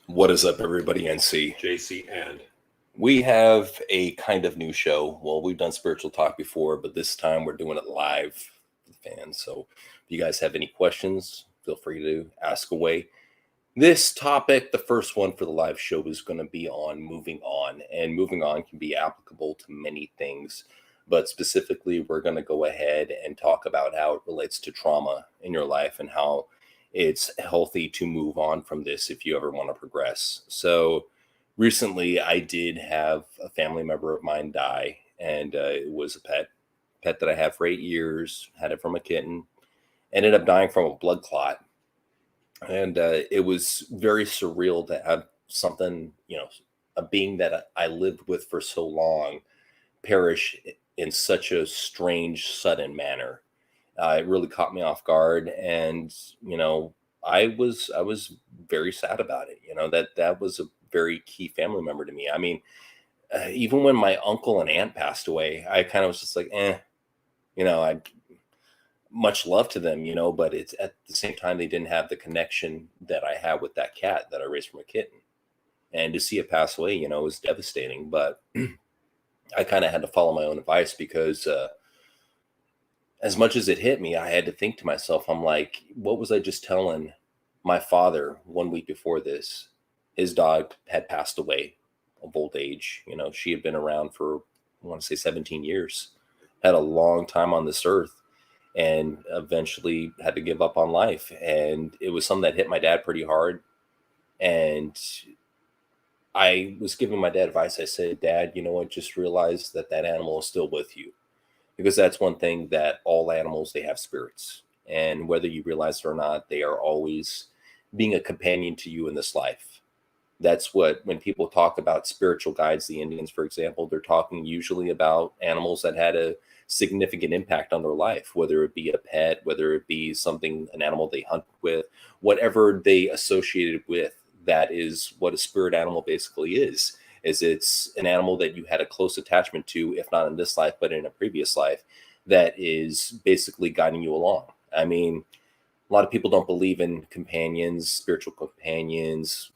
What is up, everybody? NC. JC and We have a kind of new show. Well, we've done spiritual talk before, but this time we're doing it live for the fans. So if you guys have any questions, feel free to ask away. This topic, the first one for the live show, is going to be on moving on. And moving on can be applicable to many things. But specifically, we're going to go ahead and talk about how it relates to trauma in your life and how it's healthy to move on from this if you ever want to progress. So, recently, I did have a family member of mine die, and it was a pet that I had for 8 years, had it from a kitten, ended up dying from a blood clot. And it was very surreal to have something, a being that I lived with for so long perish in such a strange, sudden manner. It really caught me off guard, and I was very sad about it. That was a very key family member to me. I mean, even when my uncle and aunt passed away, I kind of was just like, I much love to them, but it's at the same time they didn't have the connection that I had with that cat that I raised from a kitten, and to see it pass away, was devastating. But I kind of had to follow my own advice because as much as it hit me, I had to think to myself, I'm like, what was I just telling my father 1 week before this? His dog had passed away of old age. She had been around for, I want to say 17 years, had a long time on this earth, and eventually had to give up on life. And it was something that hit my dad pretty hard. And I was giving my dad advice. I said, Dad, you know what? Just realize that that animal is still with you, because that's one thing that all animals, they have spirits, and whether you realize it or not, they are always being a companion to you in this life. That's what, when people talk about spiritual guides, the Indians, for example, they're talking usually about animals that had a significant impact on their life, whether it be a pet, whether it be something, an animal they hunt with, whatever they associated with. That is what a spirit animal basically is it's an animal that you had a close attachment to, if not in this life, but in a previous life, that is basically guiding you along. I mean, a lot of people don't believe in companions, spiritual companions,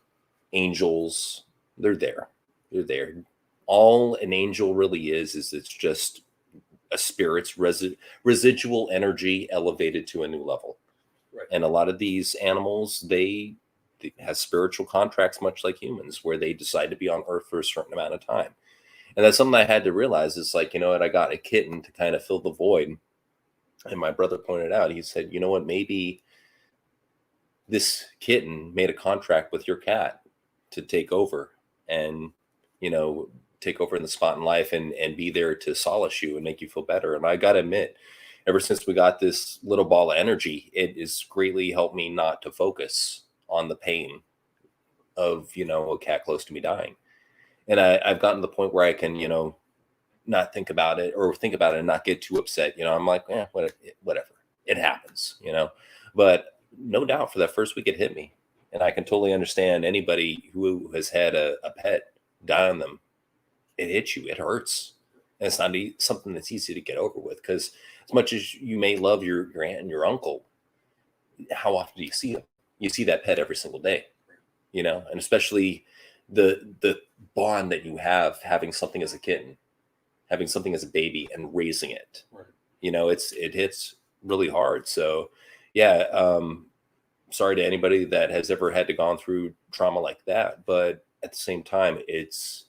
angels. They're there. They're there. All an angel really is it's just a spirit's residual energy elevated to a new level. right. And a lot of these animals, they have spiritual contracts, much like humans, where they decide to be on Earth for a certain amount of time. And that's something I had to realize. It's like, what, I got a kitten to kind of fill the void. And my brother pointed out, he said, you know what, maybe this kitten made a contract with your cat to take over and, you know, take over in the spot in life and be there to solace you and make you feel better. And I got to admit, ever since we got this little ball of energy, it has greatly helped me not to focus on the pain of, a cat close to me dying. And I've gotten to the point where I can, not think about it, or think about it and not get too upset. I'm like, whatever. It happens, But no doubt for that first week it hit me. And I can totally understand anybody who has had a pet die on them. It hits you, it hurts. And it's not something that's easy to get over with, because as much as you may love your aunt and your uncle, how often do you see them? You see that pet every single day, and especially the bond that you have having something as a kitten, having something as a baby and raising it. Right. It hits really hard. So yeah, sorry to anybody that has ever had to gone through trauma like that, but at the same time, it's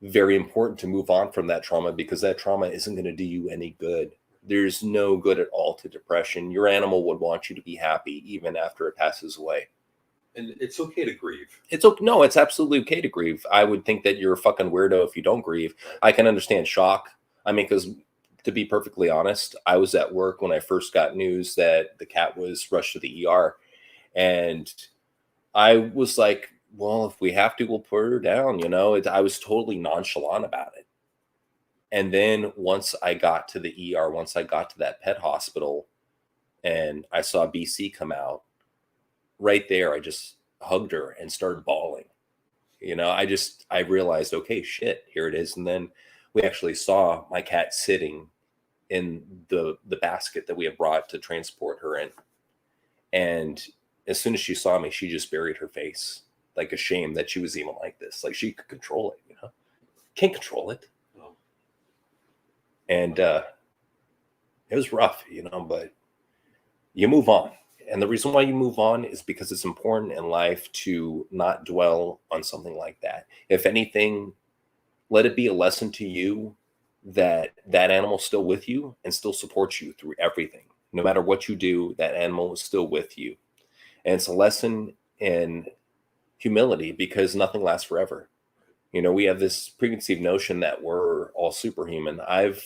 very important to move on from that trauma, because that trauma isn't going to do you any good. There's no good at all to depression. Your animal would want you to be happy even after it passes away. And it's okay to grieve. It's okay. No, it's absolutely okay to grieve. I would think that you're a fucking weirdo if you don't grieve. I can understand shock. I mean, because to be perfectly honest, I was at work when I first got news that the cat was rushed to the ER. And I was like, well, if we have to, we'll put her down. I was totally nonchalant about it. And then once I got to the ER, once I got to that pet hospital and I saw BC come out, right there, I just hugged her and started bawling. I realized, okay, shit, here it is. And then we actually saw my cat sitting in the basket that we had brought to transport her in. And as soon as she saw me, she just buried her face. like ashamed that she was even like this. Like she could control it, can't control it. Oh, And it was rough, but you move on. And the reason why you move on is because it's important in life to not dwell on something like that. If anything, let it be a lesson to you that that animal's still with you and still supports you through everything. No matter what you do, that animal is still with you. And it's a lesson in humility because nothing lasts forever. We have this preconceived notion that we're all superhuman. I've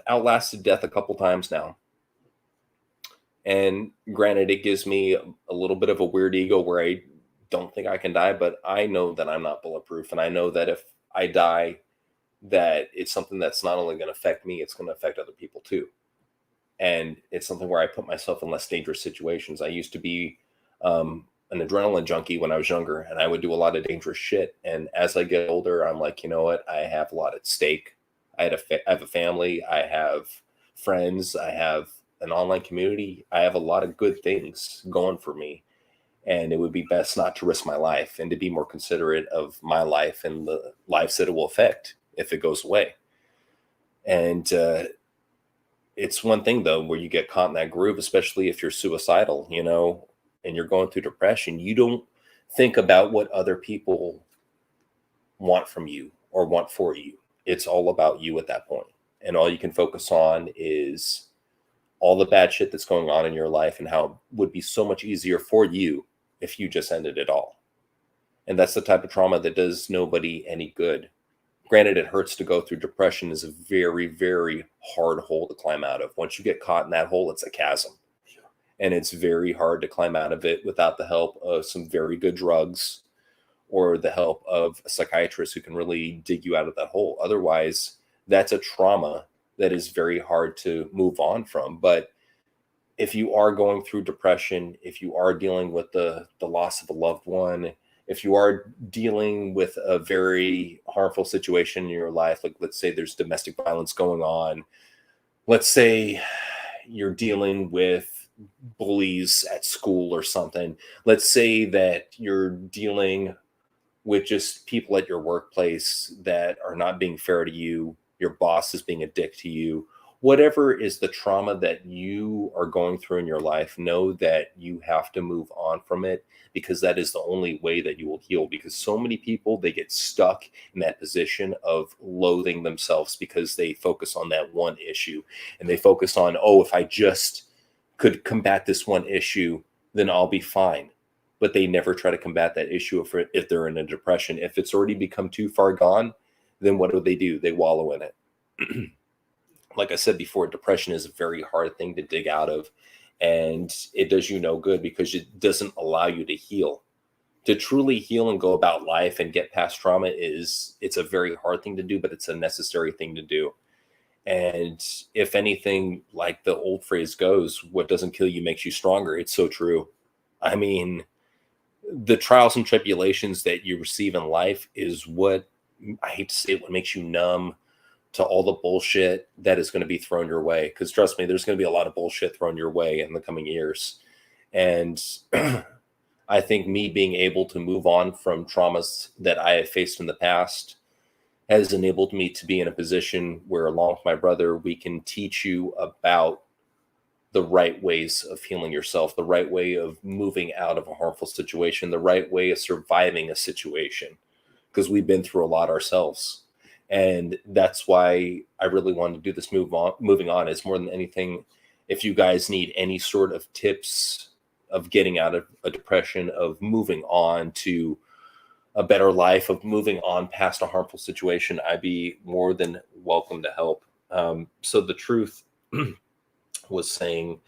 outlasted death a couple times now. And granted, it gives me a little bit of a weird ego where I don't think I can die, but I know that I'm not bulletproof. And I know that if I die, that it's something that's not only going to affect me, it's going to affect other people too. And it's something where I put myself in less dangerous situations. I used to be an adrenaline junkie when I was younger, and I would do a lot of dangerous shit. And as I get older, I'm like, you know what? I have a lot at stake. I have a family. I have friends. I have an online community. I have a lot of good things going for me. And it would be best not to risk my life and to be more considerate of my life and the lives that it will affect if it goes away. And it's one thing though where you get caught in that groove, especially if you're suicidal, and you're going through depression. You don't think about what other people want from you or want for you. It's all about you at that point, and all you can focus on is all the bad shit that's going on in your life and how it would be so much easier for you if you just ended it all. And that's the type of trauma that does nobody any good. Granted, it hurts to go through. Depression is a very, very hard hole to climb out of. Once you get caught in that hole, it's a chasm. sure. And it's very hard to climb out of it without the help of some very good drugs or the help of a psychiatrist who can really dig you out of that hole. Otherwise, that's a trauma that is very hard to move on from. But if you are going through depression, if you are dealing with the loss of a loved one, if you are dealing with a very harmful situation in your life, like let's say there's domestic violence going on, let's say you're dealing with bullies at school or something, let's say that you're dealing with just people at your workplace that are not being fair to you, your boss is being a dick to you, whatever is the trauma that you are going through in your life, know that you have to move on from it because that is the only way that you will heal. Because so many people, they get stuck in that position of loathing themselves because they focus on that one issue and they focus on, oh, if I just could combat this one issue, then I'll be fine. But they never try to combat that issue if they're in a depression. If it's already become too far gone, then what do? They wallow in it. Like I said before, depression is a very hard thing to dig out of, and it does you no good because it doesn't allow you to heal. To truly heal and go about life and get past trauma it's a very hard thing to do, but it's a necessary thing to do. And if anything, like the old phrase goes, what doesn't kill you makes you stronger. It's so true. I mean, the trials and tribulations that you receive in life is what, I hate to say it, what makes you numb to all the bullshit that is going to be thrown your way. Because trust me, there's going to be a lot of bullshit thrown your way in the coming years. And I think me being able to move on from traumas that I have faced in the past has enabled me to be in a position where, along with my brother, we can teach you about the right ways of healing yourself, the right way of moving out of a harmful situation, the right way of surviving a situation, because we've been through a lot ourselves. And that's why I really wanted to do this moving on is more than anything. If you guys need any sort of tips of getting out of a depression, of moving on to a better life, of moving on past a harmful situation, I'd be more than welcome to help. So the truth was saying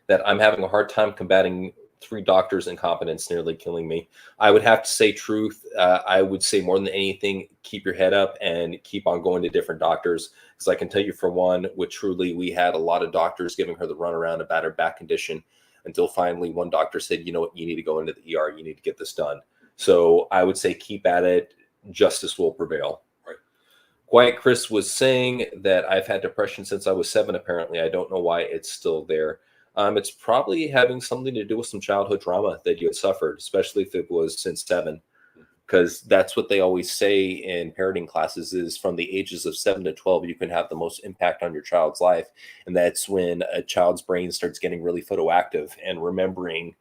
that I'm having a hard time combating 3 doctors' incompetence nearly killing me. I would have to say truth. I would say more than anything, keep your head up and keep on going to different doctors. Because I can tell you for one, with Truly, we had a lot of doctors giving her the runaround about her back condition until finally one doctor said, you know what, you need to go into the ER. You need to get this done. So I would say keep at it. Justice will prevail. Right. Quiet Chris was saying that I've had depression since I was 7, apparently. I don't know why it's still there. It's probably having something to do with some childhood trauma that you had suffered, especially if it was since 7, because that's what they always say in parenting classes is from the ages of 7 to 12 you can have the most impact on your child's life, and that's when a child's brain starts getting really photoactive and remembering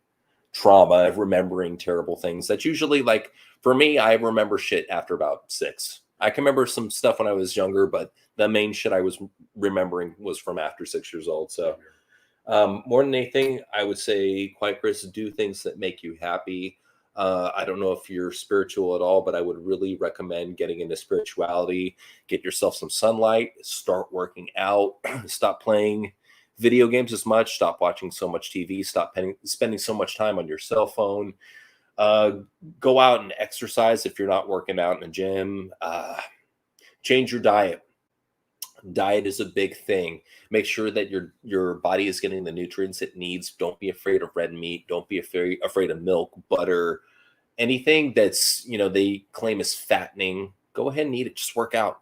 trauma, remembering terrible things. That's usually like, for me, I remember shit after about 6. I can remember some stuff when I was younger, but the main shit I was remembering was from after 6 years old. So more than anything, I would say, quite Chris, do things that make you happy. I don't know if you're spiritual at all, but I would really recommend getting into spirituality. Get yourself some sunlight, start working out, stop playing video games as much, stop watching so much TV, stop spending so much time on your cell phone. Uh, Go out and exercise if you're not working out in the gym. Change your diet. Diet is a big thing. Make sure that your body is getting the nutrients it needs. Don't be afraid of red meat. Don't be afraid of milk, butter, anything that's, they claim is fattening. Go ahead and eat it. Just work out.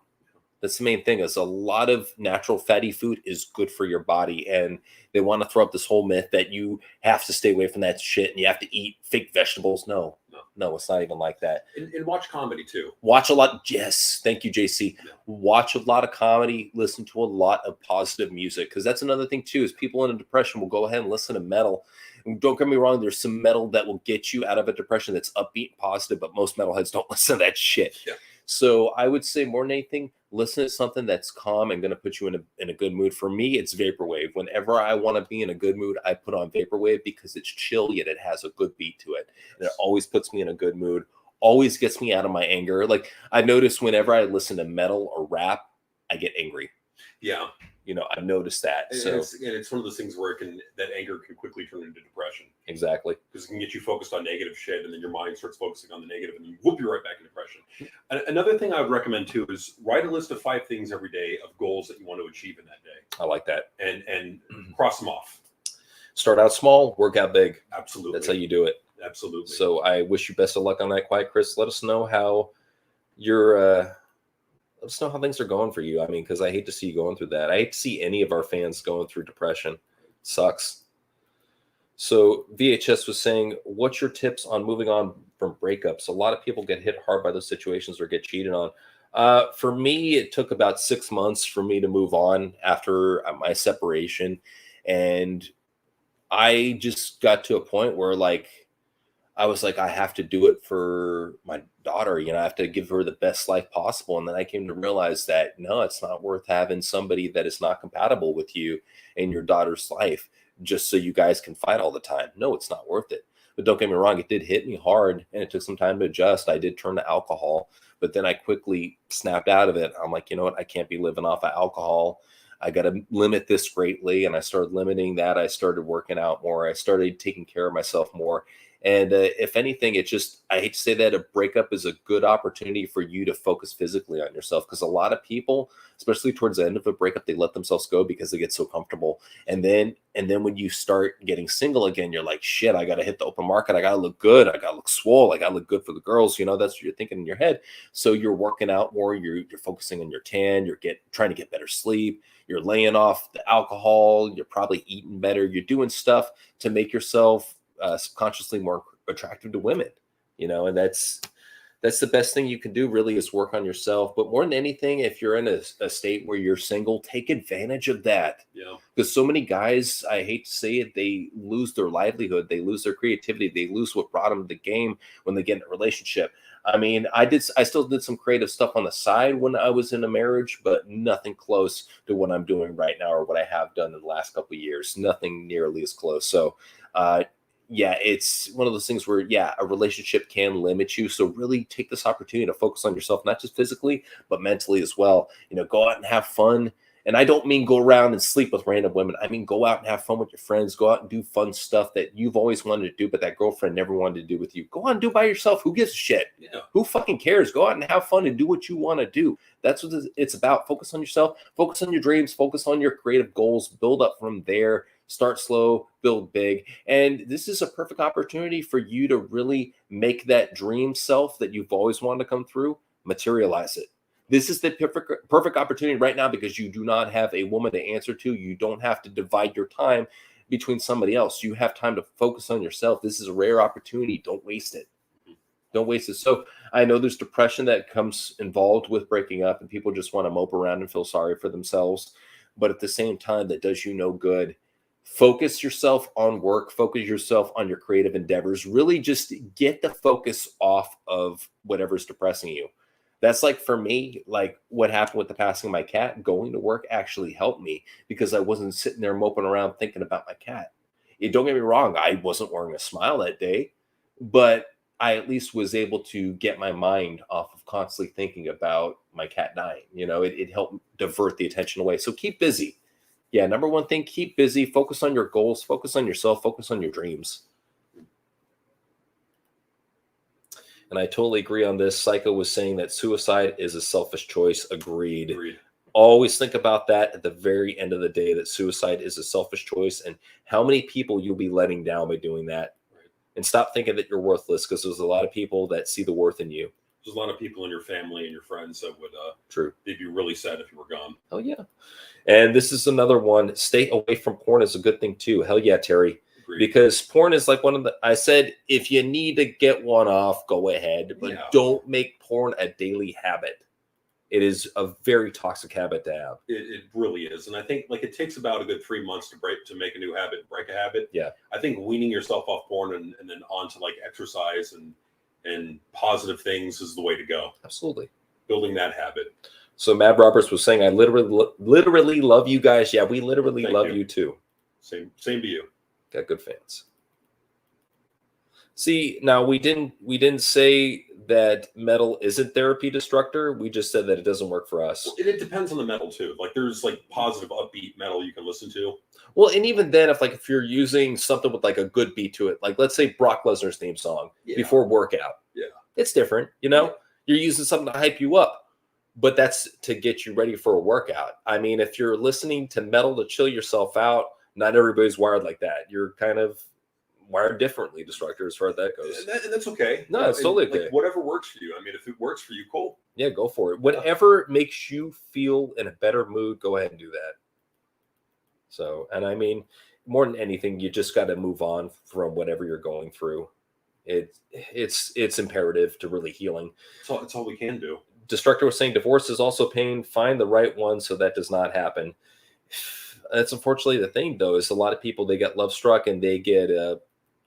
That's the main thing, is a lot of natural fatty food is good for your body. And they want to throw up this whole myth that you have to stay away from that shit and you have to eat fake vegetables. No, it's not even like that. And watch comedy too. Watch a lot. Yes. Thank you, JC. Yeah. Watch a lot of comedy, listen to a lot of positive music. Because that's another thing too, is people in a depression will go ahead and listen to metal. And don't get me wrong, there's some metal that will get you out of a depression that's upbeat and positive, but most metalheads don't listen to that shit. Yeah. So I would say, more than anything, listen to something that's calm and going to put you in a good mood. For me, it's vaporwave. Whenever I want to be in a good mood, I put on vaporwave because it's chill, yet it has a good beat to it. And it always puts me in a good mood, always gets me out of my anger. Like, I notice whenever I listen to metal or rap, I get angry. Yeah. I've noticed that. And So it's one of those things where that anger can quickly turn into depression. exactly. Because it can get you focused on negative shit, and then your mind starts focusing on the negative, and you whoop, you're right back in depression. Another thing I would recommend too is write a list of 5 things every day of goals that you want to achieve in that day. I like that. And cross them off. Start out small, work out big. Absolutely. That's how you do it. Absolutely. So I wish you best of luck on that, Quiet Chris. Let us know how let us know how things are going for you. I mean, because I hate to see you going through that. I hate to see any of our fans going through depression. Sucks. So VHS was saying, what's your tips on moving on from breakups? A lot of people get hit hard by those situations or get cheated on. For me, it took about 6 months for me to move on after my separation. And I just got to a point where, like, I was like, I have to do it for my daughter. I have to give her the best life possible. And then I came to realize that no, it's not worth having somebody that is not compatible with you in your daughter's life just so you guys can fight all the time. No, it's not worth it. But don't get me wrong, it did hit me hard and it took some time to adjust. I did turn to alcohol, but then I quickly snapped out of it. I'm like, you know what? I can't be living off of alcohol. I got to limit this greatly. And I started limiting that. I started working out more. I started taking care of myself more. And if anything, I hate to say that, a breakup is a good opportunity for you to focus physically on yourself. Because a lot of people, especially towards the end of a breakup, they let themselves go because they get so comfortable. And then when you start getting single again, you're like, shit, I got to hit the open market. I got to look good. I got to look swole. I got to look good for the girls. That's what you're thinking in your head. So you're working out more. You're focusing on your tan. You're trying to get better sleep. You're laying off the alcohol. You're probably eating better. You're doing stuff to make yourself subconsciously more attractive to women, and that's the best thing you can do, really, is work on yourself. But more than anything, if you're in a state where you're single, take advantage of that. Yeah. Because so many guys, I hate to say it, they lose their livelihood, they lose their creativity, they lose what brought them to the game when they get in a relationship. I mean, I still did some creative stuff on the side when I was in a marriage, but nothing close to what I'm doing right now or what I have done in the last couple of years. Nothing nearly as close. So, yeah, it's one of those things where, a relationship can limit you. So really take this opportunity to focus on yourself, not just physically, but mentally as well. Go out and have fun. And I don't mean go around and sleep with random women. I mean, go out and have fun with your friends. Go out and do fun stuff that you've always wanted to do, but that girlfriend never wanted to do with you. Go out and do by yourself. Who gives a shit? Yeah. Who fucking cares? Go out and have fun and do what you want to do. That's what it's about. Focus on yourself. Focus on your dreams. Focus on your creative goals. Build up from there. Start slow, build big. And this is a perfect opportunity for you to really make that dream self that you've always wanted to come through, materialize it. This is the perfect opportunity right now, because you do not have a woman to answer to. You don't have to divide your time between somebody else. You have time to focus on yourself. This is a rare opportunity. Don't waste it. Don't waste it. So I know there's depression that comes involved with breaking up, and people just want to mope around and feel sorry for themselves. But at the same time, that does you no good. Focus yourself on work, focus yourself on your creative endeavors. Really just get the focus off of whatever's depressing you. That's like for me, like what happened with the passing of my cat, going to work actually helped me because I wasn't sitting there moping around thinking about my cat. Don't get me wrong, I wasn't wearing a smile that day, but I at least was able to get my mind off of constantly thinking about my cat dying. It helped divert the attention away. So keep busy. Yeah, number one thing, keep busy, focus on your goals, focus on yourself, focus on your dreams. And I totally agree on this. Psycho was saying that suicide is a selfish choice. Agreed. Always think about that at the very end of the day, that suicide is a selfish choice, and how many people you'll be letting down by doing that. And stop thinking that you're worthless, because there's a lot of people that see the worth in you. There's a lot of people in your family and your friends that would True. They'd be really sad if you were gone. Oh yeah. And this is another one. Stay away from porn is a good thing too. Hell yeah, Terry. Agreed. Because porn is like I said, if you need to get one off, go ahead, but don't make porn a daily habit. It is a very toxic habit to have. It really is. And I think like it takes about a good 3 months to make a new habit, break a habit. Yeah. I think weaning yourself off porn and then onto like exercise and positive things is the way to go. Absolutely. Building that habit. So Matt Roberts was saying, I literally love you guys. Yeah, we literally love you too. Same to you. Got good fans. See, now we didn't say that metal isn't therapy destructor. We just said that it doesn't work for us. Well, it depends on the metal too. Like there's like positive upbeat metal you can listen to. Well, and even then, if you're using something with like a good beat to it, like let's say Brock Lesnar's theme song before workout. Yeah. It's different, You're using something to hype you up, but that's to get you ready for a workout. I mean, if you're listening to metal to chill yourself out, not everybody's wired like that. You're kind of wired differently, destructor, as far as that goes. And that's okay. No, it's totally okay. Like, whatever works for you. I mean, if it works for you, cool. Yeah, go for it. Whatever makes you feel in a better mood, go ahead and do that. So, and I mean, more than anything, you just got to move on from whatever you're going through. It's imperative to really healing. It's all we can do. Destructor was saying divorce is also pain. Find the right one so that does not happen. That's unfortunately the thing, though, is a lot of people, they get love struck and they get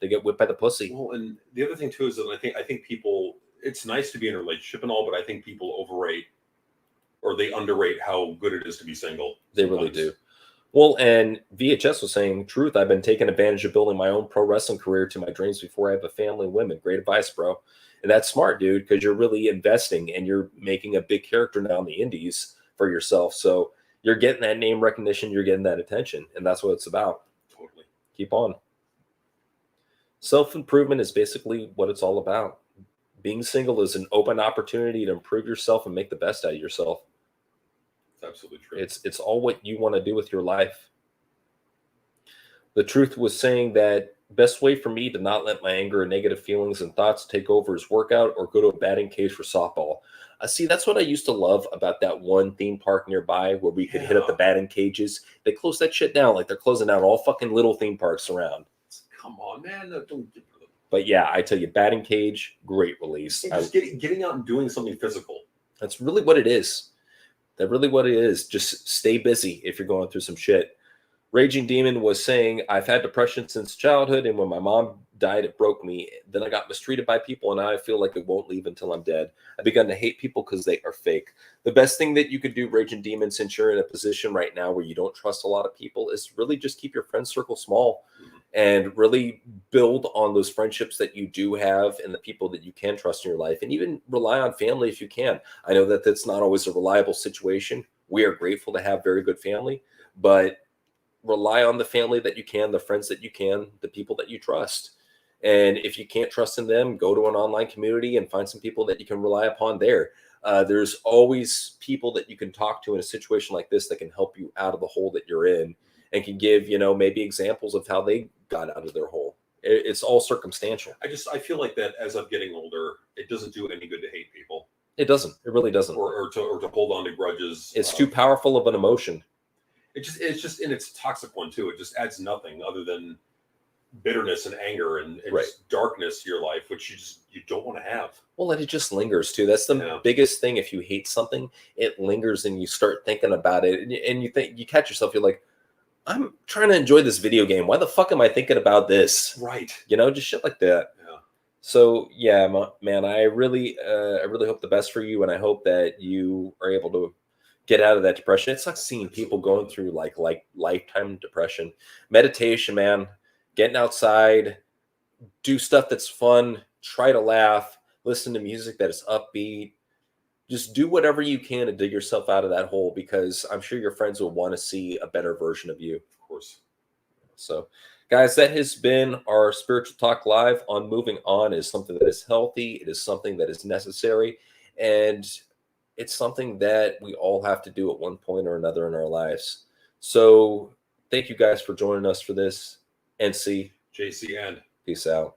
whipped by the pussy. Well, and the other thing too is that I think people, it's nice to be in a relationship and all, but I think people overrate or they underrate how good it is to be single. They really do. Well, and VHS was saying, truth, I've been taking advantage of building my own pro wrestling career to my dreams before I have a family and women. Great advice, bro. And that's smart, dude, because you're really investing and you're making a big character now in the indies for yourself. So you're getting that name recognition, you're getting that attention, and that's what it's about. Totally. Keep on. Self-improvement is basically what it's all about. Being single is an open opportunity to improve yourself and make the best out of yourself. It's absolutely true. It's all what you want to do with your life. The truth was saying that best way for me to not let my anger and negative feelings and thoughts take over is workout or go to a batting cage for softball. See, that's what I used to love about that one theme park nearby where we could hit up the batting cages. They closed that shit down like they're closing down all fucking little theme parks around. Come on, man. Don't get rid of them. But yeah, I tell you, batting cage, great release. Just getting out and doing something physical. That's really what it is. That's really what it is. Just stay busy if you're going through some shit. Raging Demon was saying, I've had depression since childhood, and when my mom died, it broke me. Then I got mistreated by people, and now I feel like it won't leave until I'm dead. I begun to hate people because they are fake. The best thing that you could do, Raging Demon, since you're in a position right now where you don't trust a lot of people, is really just keep your friend circle small and really build on those friendships that you do have and the people that you can trust in your life, and even rely on family if you can. I know that that's not always a reliable situation. We are grateful to have very good family, but rely on the family that you can, the friends that you can, the people that you trust. And if you can't trust in them, go to an online community and find some people that you can rely upon there. There's always people that you can talk to in a situation like this that can help you out of the hole that you're in and can give, maybe examples of how they got out of their hole. It's all circumstantial. I feel like that as I'm getting older, it doesn't do any good to hate people. It doesn't. It really doesn't. Or to hold on to grudges. It's too powerful of an emotion. it's just and it's a toxic one too. It just adds nothing other than bitterness and anger and just darkness to your life, which you don't want to have. Well, and it just lingers too. That's the biggest thing. If you hate something, it lingers, and you start thinking about it, and you catch yourself. You're like, I'm trying to enjoy this video game. Why the fuck am I thinking about this? Right. Just shit like that. Yeah. So yeah, man, I really hope the best for you, and I hope that you are able to get out of that depression. It sucks seeing people going through like lifetime depression. Meditation, man, getting outside, do stuff that's fun, try to laugh, listen to music that is upbeat. Just do whatever you can to dig yourself out of that hole, because I'm sure your friends will want to see a better version of you. Of course. So, guys, that has been our Spiritual Talk Live on moving on. It is something that is healthy. It is something that is necessary. And it's something that we all have to do at one point or another in our lives. So thank you guys for joining us for this. NC. JC and Peace out.